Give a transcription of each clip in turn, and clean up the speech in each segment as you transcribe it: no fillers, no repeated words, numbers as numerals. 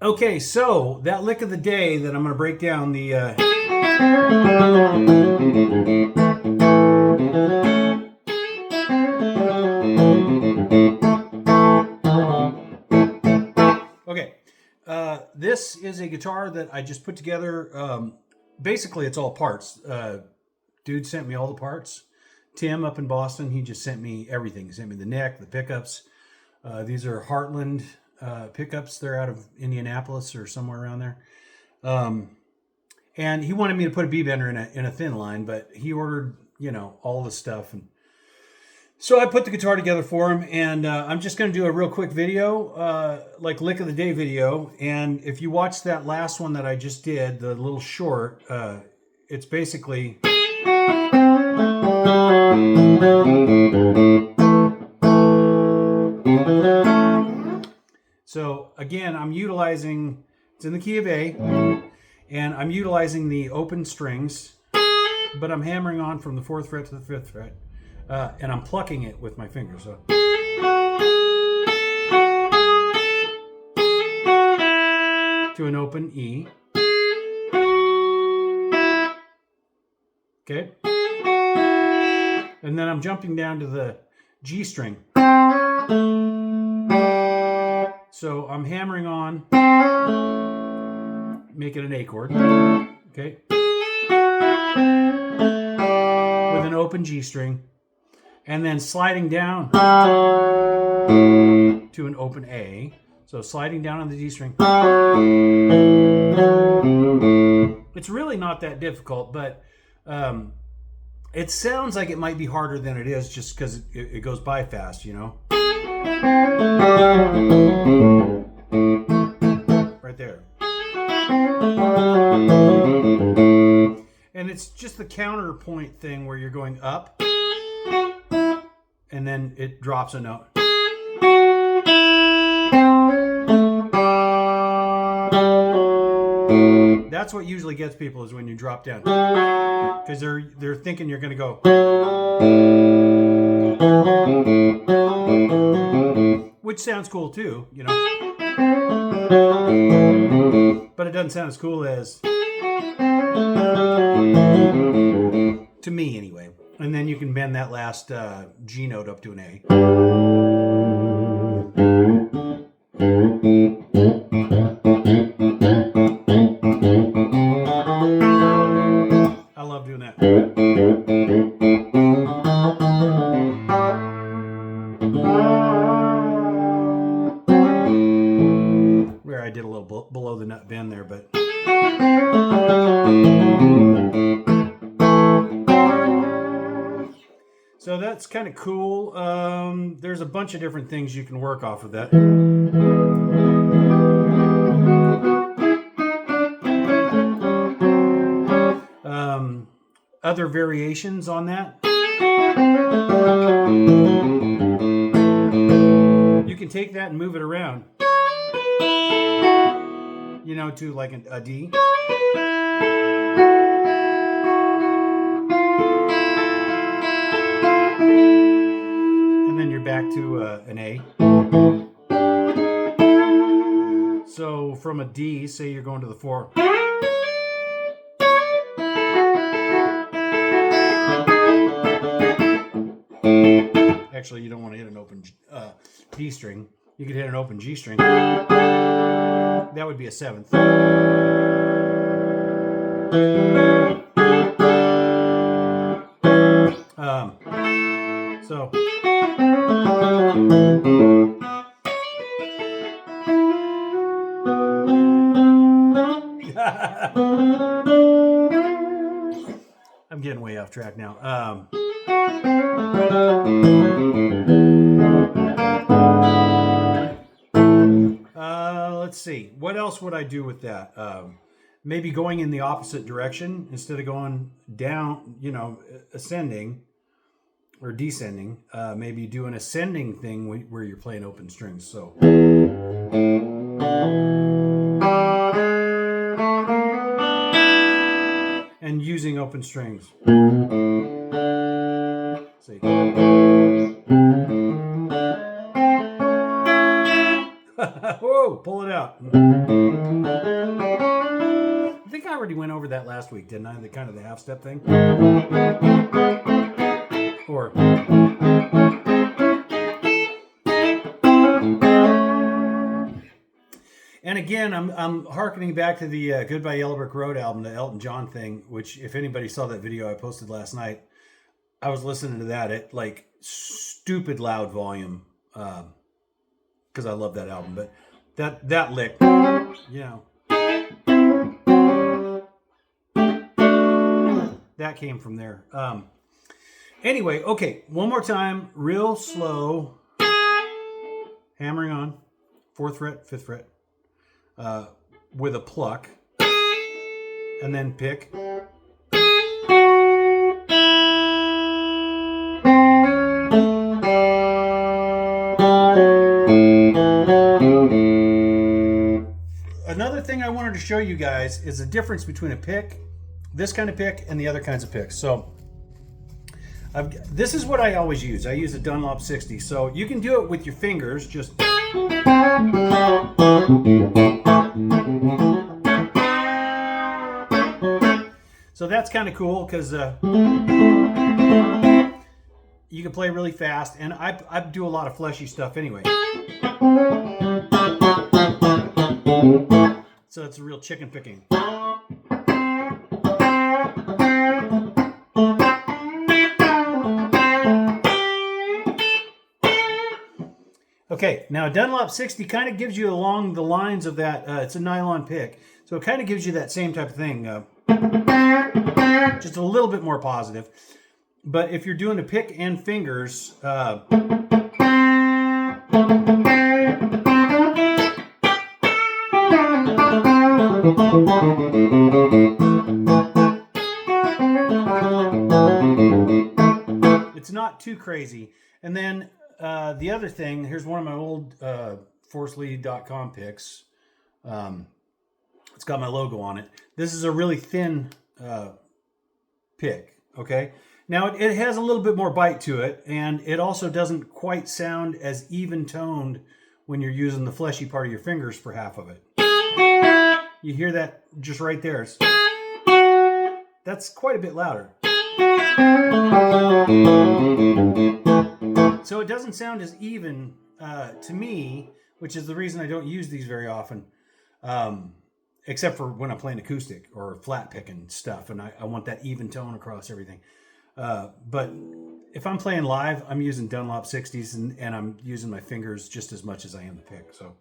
Okay, so that lick of the day that I'm going to break down the... Okay, this is a guitar that I just put together. Basically, it's all parts. Dude sent me all the parts. Tim up in Boston, he just sent me everything. He sent me the neck, the pickups. These are Heartland pickups. They're out of Indianapolis or somewhere around there. And he wanted me to put a B-bender in a thin line, but he ordered, all the stuff. And so I put the guitar together for him, and I'm just going to do a real quick video, like lick of the day video. And if you watch that last one that I just did, the little short, it's basically... So again, I'm utilizing, it's in the key of A, and I'm utilizing the open strings, but I'm hammering on from the 4th fret to the 5th fret, and I'm plucking it with my fingers. So. To an open E. Okay. And then I'm jumping down to the G string. So I'm hammering on, make it an A chord, okay, with an open G string, and then sliding down to an open A. So sliding down on the G string. It's really not that difficult, but it sounds like it might be harder than it is just because it goes by fast, Right there. And it's just the counterpoint thing where you're going up and then it drops a note. That's what usually gets people is when you drop down. Because they're thinking you're going to go. Which sounds cool too, But it doesn't sound as cool as, to me anyway. And then you can bend that last G note up to an A. I love doing that. Where I did a little below the nut bend there, but so that's kind of cool. There's a bunch of different things you can work off of that. Other variations on that. You can take that and move it around. To like a D. And then you're back to an A. So from a D, say you're going to the 4. Actually, you don't want to hit an open D string. You could hit an open G string. That would be a 7th. So. I'm getting way off track now. Let's see. What else would I do with that? Maybe going in the opposite direction instead of going down, ascending or descending. Maybe do an ascending thing where you're playing open strings. So. And using open strings. See. Whoa! pull it out. I think I already went over that last week, didn't I? The kind of the half step thing. Or and again, I'm hearkening back to the Goodbye Yellow Brick Road album, the Elton John thing, which if anybody saw that video I posted last night, I was listening to that at like stupid loud volume because I love that album. But that lick, you know, that came from there. Anyway, okay, one more time, real slow, hammering on 4th fret, 5th fret, with a pluck, and then pick. Another thing I wanted to show you guys is the difference between a pick, this kind of pick, and the other kinds of picks. So this is what I always use. I use a Dunlop 60. So you can do it with your fingers, just so that's kind of cool because you can play really fast, and I do a lot of fleshy stuff anyway. So it's a real chicken picking. Okay, now Dunlop 60 kind of gives you along the lines of that, it's a nylon pick, so it kind of gives you that same type of thing, just a little bit more positive. But if you're doing a pick and fingers, it's not too crazy. And then the other thing, here's one of my old forcelead.com picks. It's got my logo on it. This is a really thin pick, okay? Now it has a little bit more bite to it, and it also doesn't quite sound as even-toned when you're using the fleshy part of your fingers for half of it. You hear that just right there. That's quite a bit louder. So it doesn't sound as even to me, which is the reason I don't use these very often, except for when I'm playing acoustic or flat picking stuff, and I want that even tone across everything. But if I'm playing live, I'm using Dunlop 60s, and I'm using my fingers just as much as I am the pick. So.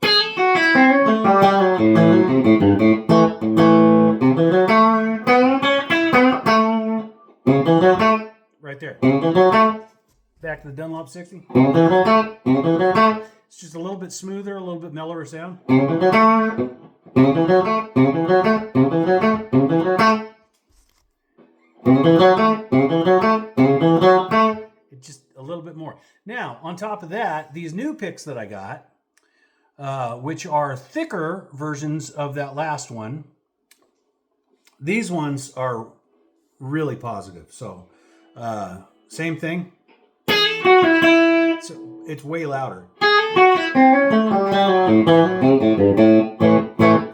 Right there. Back to the Dunlop 60. It's just a little bit smoother, a little bit mellower sound. It's just a little bit more. Now, on top of that, these new picks that I got, which are thicker versions of that last one, these ones are really positive. So, same thing. So it's way louder.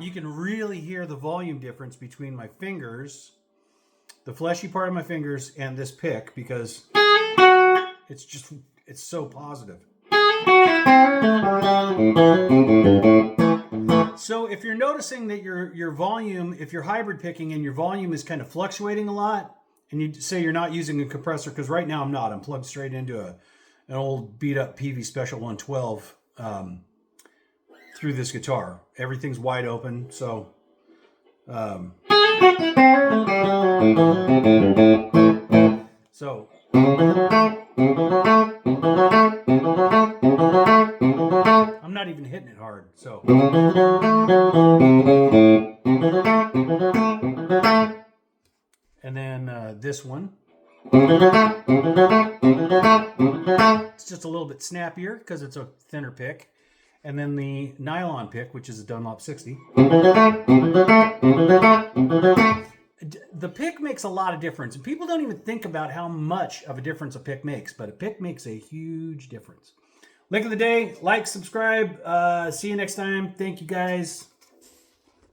You can really hear the volume difference between my fingers, the fleshy part of my fingers, and this pick, because it's so positive. So if you're noticing that your volume, if you're hybrid picking and your volume is kind of fluctuating a lot, and you say you're not using a compressor, because right now I'm not. I'm plugged straight into an old beat up PV Special 112 through this guitar. Everything's wide open, so I'm not even hitting it hard. So and then this one, it's just a little bit snappier because it's a thinner pick. And then the nylon pick, which is a Dunlop 60. The pick makes a lot of difference. And people don't even think about how much of a difference a pick makes, but a pick makes a huge difference. Lick of the day, like, subscribe. See you next time. Thank you guys.